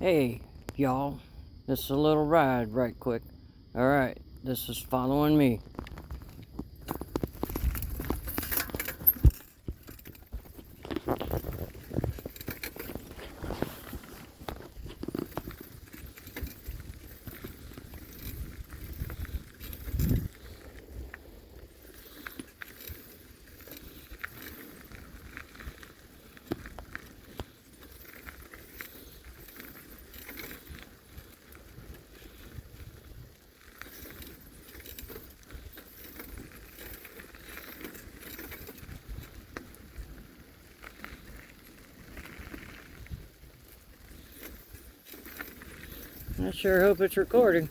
Hey, y'all, this is a little ride right quick. Alright, this is following me. I sure hope it's recording.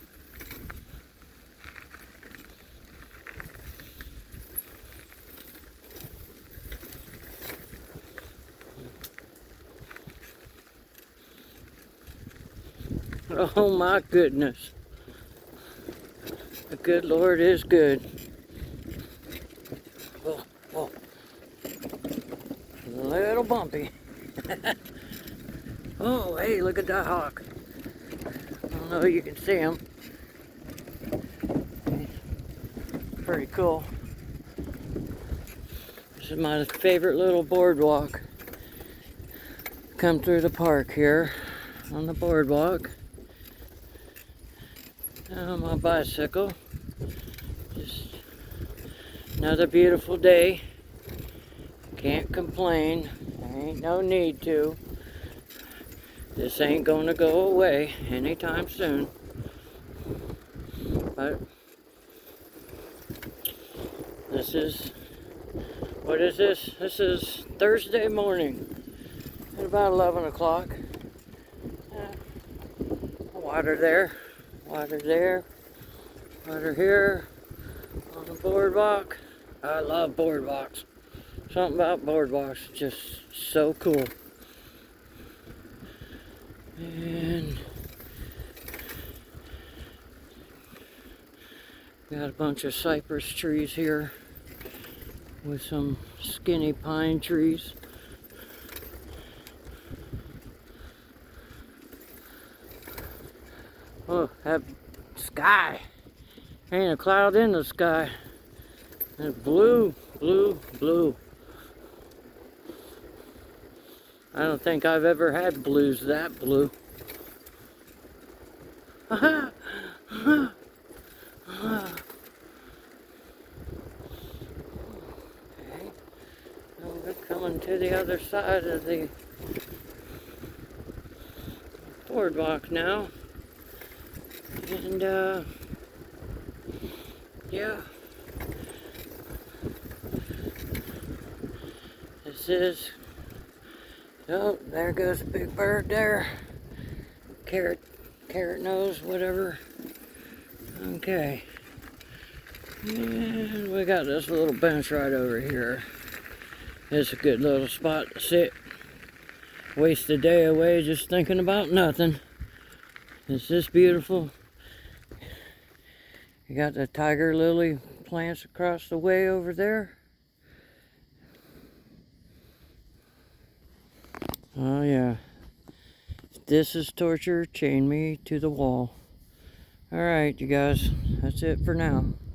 Oh my goodness. The good Lord is good. Whoa, whoa. A little bumpy. Oh, hey, look at that hawk. I don't know if you can see him. Pretty cool. This is my favorite little boardwalk. Come through the park here on the boardwalk. On my bicycle. Just another beautiful day. Can't complain. There ain't no need to. This ain't gonna go away anytime soon. But this is, what is this? This is Thursday morning at about 11 o'clock. Water there, water there, water here on the boardwalk. I love boardwalks. Something about boardwalks is just so cool. And got a bunch of cypress trees here with some skinny pine trees. Oh, that sky. Ain't a cloud in the sky. It's blue, blue, blue. I don't think I've ever had blues that blue. Okay. We're coming to the other side of the boardwalk now. And yeah. This is, oh, there goes a big bird there. Carrot nose, whatever. Okay. And we got this little bench right over here. It's a good little spot to sit. Waste a day away just thinking about nothing. It's just beautiful. You got the tiger lily plants across the way over there. Oh yeah. If this is torture, chain me to the wall. Alright, you guys. That's it for now.